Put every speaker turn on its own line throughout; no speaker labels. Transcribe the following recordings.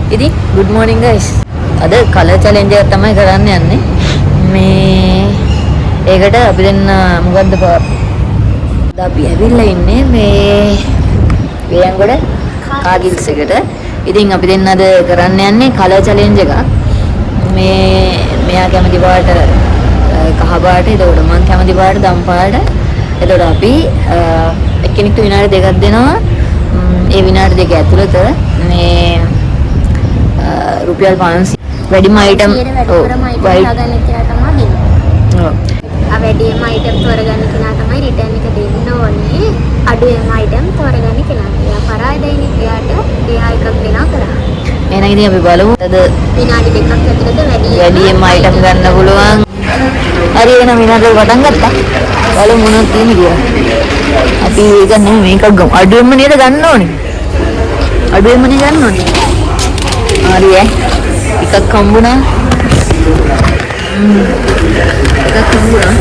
ඉතින් good morning guys. අද colour challenge එක තමයි කරන්න යන්නේ. මේ ඒකට අපි දෙන්න මොකද්ද අපි ඇවිල්ලා ඉන්නේ මේ වේයන්ගොඩ කාගිල්ස් එකට. ඉතින් අපි දෙන්න අද කරන්න යන්නේ කලර් challenge එකක්. මෙයා කැමති පාට කහ පාට, එතකොට මම කැමති පාට දම් පාට. එතකොට අපි එක්කෙනෙක්ට විනාඩි දෙකක් දෙනවා. ඒ විනාඩි දෙක ඇතුළත මේ රුපියල් 500 වැඩිම අයිටම්
වැඩිම අයිටම් තෝරගන්න කෙනා තමයි රිටර්න් එක දෙන්න ඕනේ. අඩුම අයිටම් තෝරගන්න කෙනා. එයා පරාදයිනේ. එයාට එයා එකක් දෙනවා කරා.
එහෙනම් ඉතින් අපි බලමු අද
විනාඩි දෙකක් ඇතුළත
වැඩිම අයිටම් ගන්න පුළුවන්. හරි එහෙනම් විනාඩි පටන් ගත්තා. බලමු මොනවද තියෙන්නේ කියලා. අපි ඒක නෙමෙයි මේකක් ගමු. අඩුවෙන්ම නේද ගන්න ඕනේ. අඩුවෙන්ම නේ ගන්න ඕනේ. හරි එකක් හම්බුණා. එකක් හම්බුණා.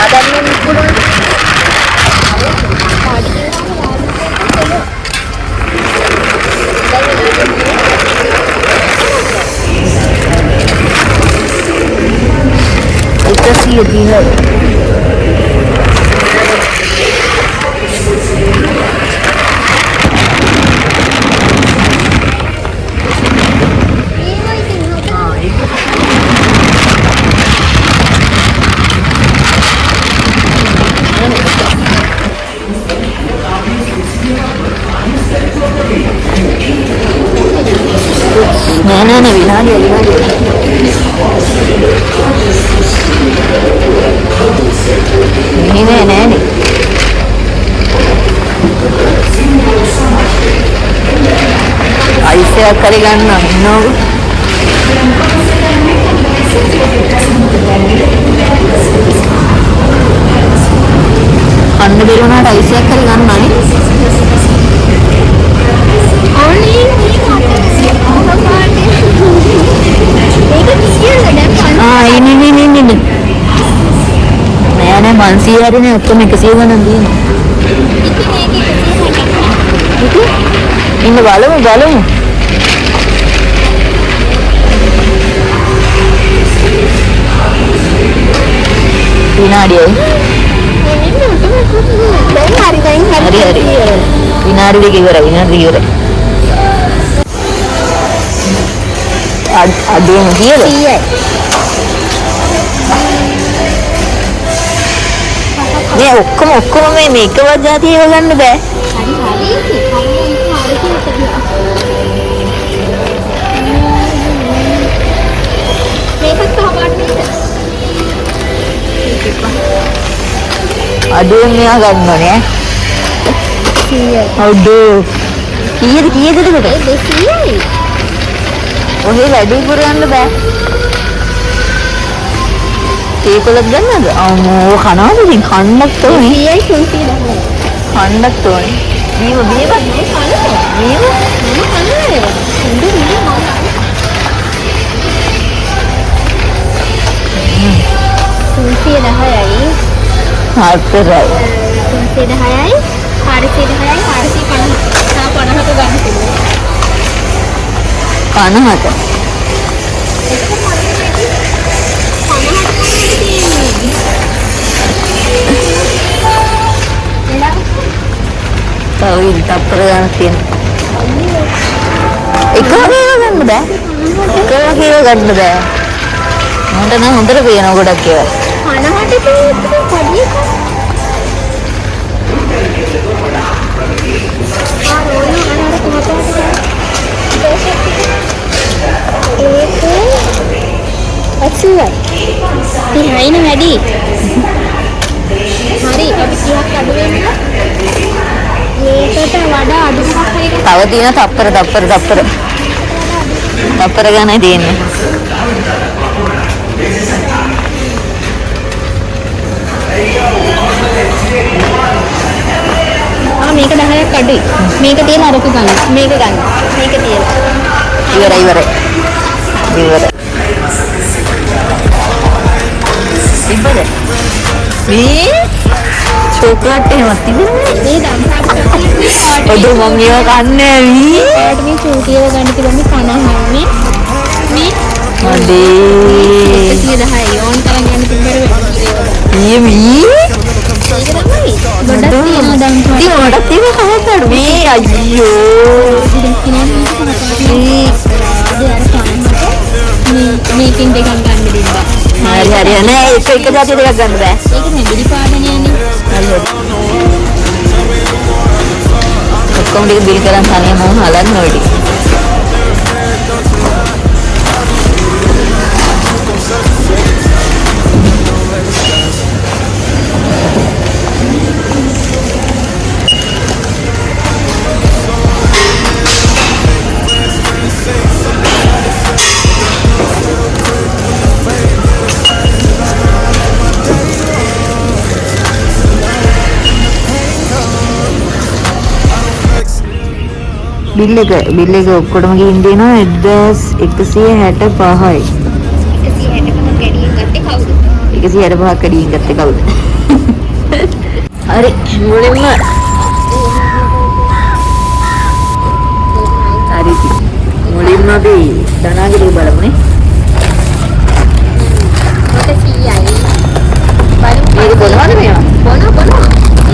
ආදර්ශයෙන් පුළුවන්. Itu dia. Nah, විනාඩිය මෙහෙ නෑනේ. අයිස් එකක් හරි ගන්න ඉන්නවද? අන්න බැලුණාට අයිස් එකක් හරි ගන්නනේ. ini nෑ 500 හරිනේ ඔක්කොම 100 ගණන් දිනවා. ඉන්න බලමු. විනාඩියයි. හරි. විනාඩි දෙක ඉවරයි. අඩුවම කීයද? 100යි. මේ ඔක්කොම මේ එකවත් જાතිය ඒව ගන්න බෑ. අඩුවෙන් මෙයා ගන්න ඕනේ ඈ. 100යි. අඩෝ. කීයද එතකොට? 200යි. ඔහේ වැඩි පුරයන්ද බෑ. ඒකලත් ගන්නද? අම්මෝ කනවාද ඉතින් කන්නත් ඕනේ. 100යි 310. කන්නත් ඕනේ. බීම බීම කනවා. බීම මම කනවා ඒක. ඉඳු බීම මම. 310යි. හතරයි. 310යි 410යි 450. තා 50ට ගන්න පුළුවන්. 50ට. tahu tak pernah tin. Ikaw kan ba? Ikaw kan ba? Manta na hunter ko yan ako dakya. Hana hati ko padi ko. Acuan. Behind ready. Hari habis dia kado ini. ඒකට වඩා අඩු එකක් හරි තව තියෙන තප්පර ගණනේ තියෙන්නේ.
මේක 10ක් අඩුයි. මේක තියෙන අරක ගන්න. මේක තියෙන.
ඉවරයි. තිබ්බද? මේ චොක්ලට් එහෙමත් තිබුණේ.
මේ දම් පාට
ඔද මම ඒව කන්නේ ඇවි.
පාට මේ චූටියව ගන්න තිබුණේ 50යි මේ
අඩේ
110යි ඕන් තරම් ගන්න තිබ්බර
ඊමි
ඒක තමයි ගොඩක් තියෙනවා දම් පාට
ඉතින් ඔඩක් තියෙන කවදාද මේ අයියෝ
මේකින් දෙකක් ගන්න දෙන්නා.
හරි හරි නෑ එක එක જાතිය දෙකක් ගන්න බෑ.
ඒක නෙබිලි පාදනයනේ.
හරි හරි ඔක්කොම ටික බිල් කරන් තනියම මම හලන්න ඔය ටික. බිල් එක ඔක්කොටම ගිහින් දෙනවා 1165යි.
160ක ගැඩියෙන් ගත්තේ කවුද?
165ක් කඩියෙන් ගත්තේ කවුද? හරි මුලින්ම හරි මුලින්ම අපි ධනාගිරිය බලමුනේ.
මොකද 100යි. බලමු
මේක බොනවද මේවා?
බොන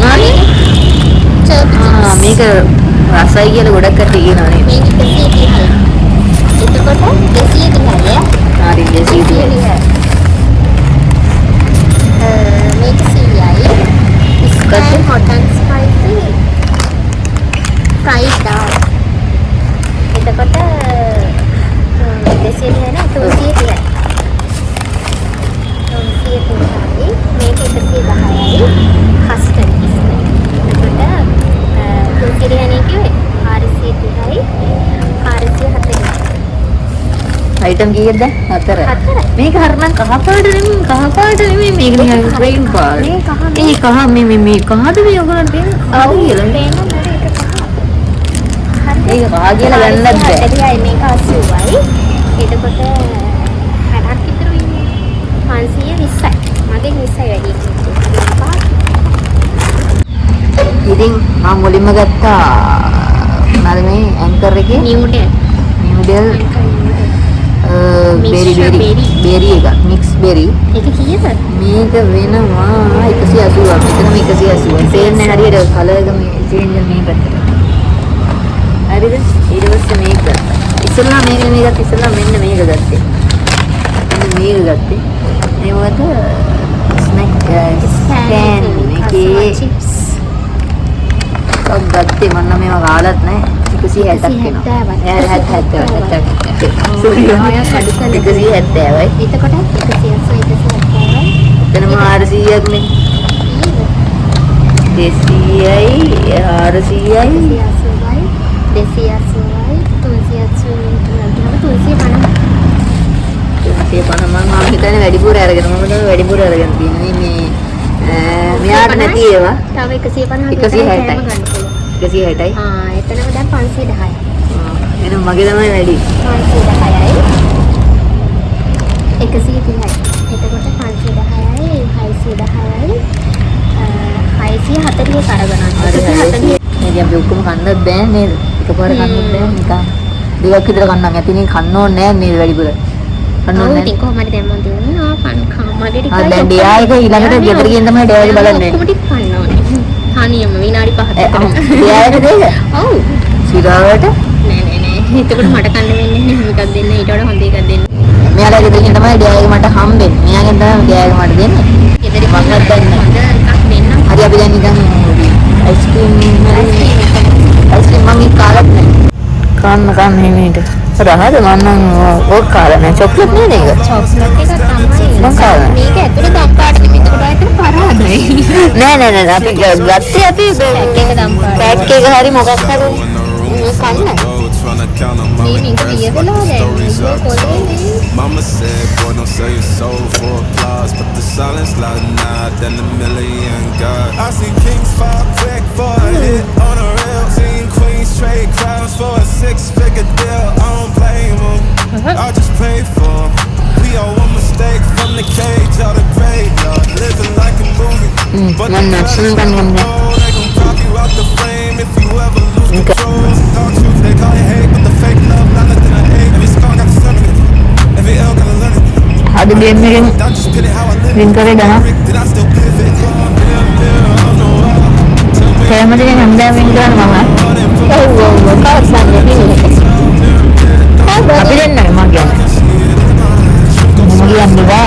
නානි මේක රසයි කියලා ගොඩක් අය කියනවා නේද?
මේක 130යි. එතකොට 230යි.
හරි 230යි.
මේක 100යි. Spicy hot and spicy fried dal. එතකොට 230යි නේ 330යි. 330යි. මේක 110යි. කස්ටර්ඩ් එතකොට 330යි කිව්වේ 430යි 440යි.
අයිටම් කීයද? 4. මේක හරිනම් කහපාට නෙමෙයි මේක නිකන් ග්‍රීන් පාට. මේ කහ මේ කහද මේ ඔයගොල්ලන්ට දෙන්නේ? කහද කියලා. ඒක කහ කියලා ගන්නත් බෑ.
40යි මේක 80යි. එතකොට 60ක් විතර වෙන්නේ. 520යි. මගෙන් 20යි වැඩි කිව්වා.
ඉතින් මම මුලින්ම ගත්තා මොනවාද මේ ඇන්කර් එකේ
නිව්ඩල්
බෙරි එක මික්ස් බෙරි
ඒක කීයද?
මේක වෙනවා 180ක්. මෙතනම 180යි. සේන් නැහැ හරියට කලර් එක මේ චේන්ජ් මේ පැත්තට. හරිද? ඊට පස්සේ මේක ගත්තා. ඉස්සෙල්ලා මේක ඉස්සෙල්ලා මෙන්න මේක ගත්තේ. මේක ගත්තේ. මේකට ස්නැක් ස්කෑන් එකේ
චිප්ස්
ගත්තේ මම නම් මේවා කාලත් නැහැ 160ක් වෙනවා. 70යි. සූරිය 170යි.
එතකොට 180යි.
එතනම 400ක් නේ. 200යි 400යි 280යි 350 මම හිතන්නේ වැඩිපුර අරගෙන මම තමයි වැඩිපුර අරගෙන තියන්නේ මේ මෙයාට නැති ඒවා
තව 150ක්
160යි. 160යි.
එතනම දැන් 510යි.
එහෙනම් මගේ තමයි වැඩි.
510යි 130යි. එතකොට 510යි 610යි 640 කරගන්න.
මේ අපි ඔක්කොම කන්නත් බෑ නේද? එකපාර කන්නත් බෑ නිකන්. දෙකක් විතර කන්නම් ඇතිනේ කන්න ඕනේ නෑ නේද වැඩිපුර. කන්න ඕනේ නෑ.
ඉතින් කොහමද දැන් මම දුන්නා මගේ ටිකයි.
දැන් ඩියා එක ඊළඟට ගෙදර ගිහින් තමයි ඩියා එක බලන්නේ.
කොහොමද කන්න ඕනේ? තනියම විනාඩි 5ක්.
ඩියා එක දෙක.
ඔව්.
සිරාවට
නෑ. එතකොට මට කන්න වෙන්නේ නැහැ. එකක් දෙන්න ඊට වඩා හොඳ එකක් දෙන්න.
මෙයාලා ගෙදර ගිහින් තමයි ඩියා එක මට හම්බෙන්නේ. මෙයාගෙන් තමයි ඩියා එක මට දෙන්නේ.
ගෙදර
මංගත් දැන්
හොඳ එකක් දෙන්න.
හරි අපි දැන් නිකන් අයිස්ක්‍රීම් මම කාලත් නෑ. කන්න මේට. රහද මන්නම් ඕක කාලා නෑ. චොක්ලට් නේද ඒක?
චොක්ලට් එකක් තමයි.
මං කාලා.
මේක ඇතුලේ දම් පාට නෙමෙයි. එතකොට ආයතන පරාදයි.
නෑ අපි ගත්තේ අපි පැක් එක හරි මොකක් හරි කන්න.
මේ මේක පියදලා දැන් ඒක පොලේ
Mama said, boy, don't sell your soul for applause. But the silence louder now than a million God. I seen kings fall quick for a hit on a rail. Seen queens trade crowns for a 6-figure deal. I don't blame them, I just pray for 'em. We all one mistake from the cage out of graveyard. Living like a movie. But
man,
the
that's
fellas
not
on the
gonna
road, they gon' pop you out the frame if you ever lose control. It's a dark truth, they call it hate, but the fake love not nothing I hate. Every scar got the sun in it, every L got a learning.
ada game ring
I just pit it how I live
ring
it.
kare dah.
Then I still pivot. Mirror on the wall. Tell me
Saya macam ni hamdan ring kan mama.
Oh, kau sana ni.
Tapi dia nak magi. Magi yang dua.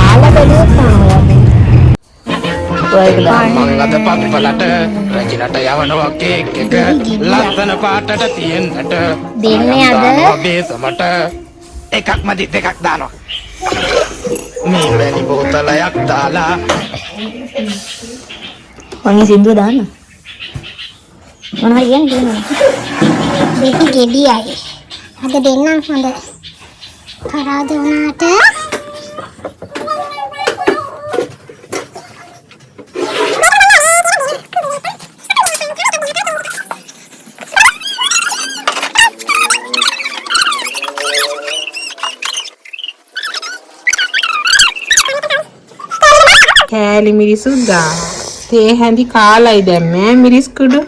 Ala belu
Baik dah.
මංගද පප්පලට රජනට යවනවා cake එක ලස්සන පාටට තියෙන්නට
දෙන්නේ අද?
බේසමට එකක් මදි දෙකක් දානවා මේ වැනි බෝතලයක් දාලා
Wangi sindu dah na.
මොන හරි කියන්නේ දෙක ගෙඩියයි. අද දෙන්නම් හොඳ. කරාද උනාට
කෑලි මිරිසු දා තේ හැඳි කාලයි දැම්මේ මිරිස් කුඩු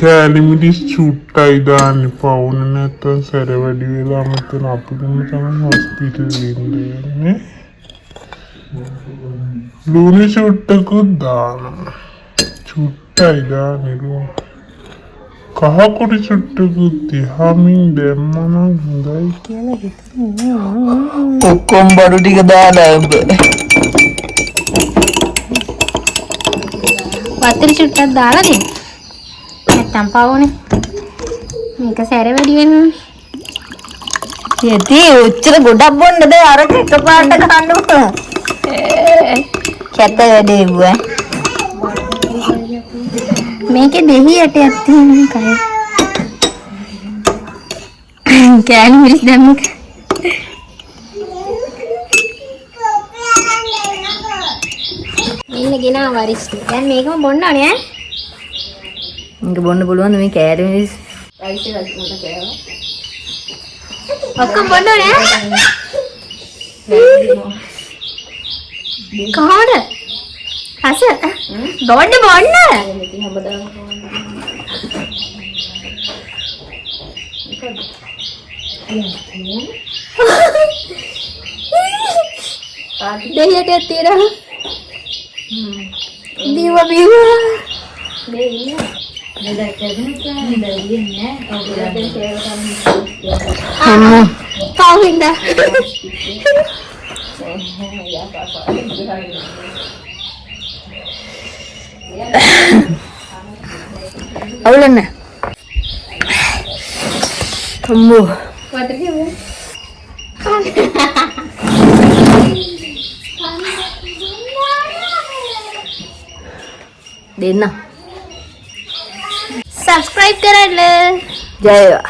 කෑලි මිරිස් චුට්ටයි දාන්න පවුන නැත්තම් සැර වැඩි වෙලා මතන අපිටම තමයි හොස්පිටල් ඉන්නේ ලුණු චුට්ටකුත් දාන්න චුට්ටයි දාන්නේ ලුණු කහ කුඩු චුට්ටකුත් දිහාමින් දැම්මනම් හොඳයි කියලා හිතනවා
Kokom baru tiga dah.
වතුර චුට්ටක් දාලා දෙන්න. නැත්තම් පවුනේ. මේක සැර වැඩි වෙනවා.
Jadi ucil godak pun ada arah ke kepala kandu. Kata ada ibu
මේකේ දෙහි යටයක් තියෙනවා කය. කෑලි මිරිස් දැම්මක. ඉන්න ගෙනා වරිස්ටි. දැන් මේකම බොන්න ඕනේ ඈ.
Enggak bondo puluhan tapi kayak ini.
ඔක්කොම බොන්න ඕනේ ඈ. කොහොමද? අස බොන්න. දෙහියටයක් තියෙනවා. බිව. Kau hinda.
Awalnya na. Tumbuh. Dena.
Subscribe करायला.
Jaya.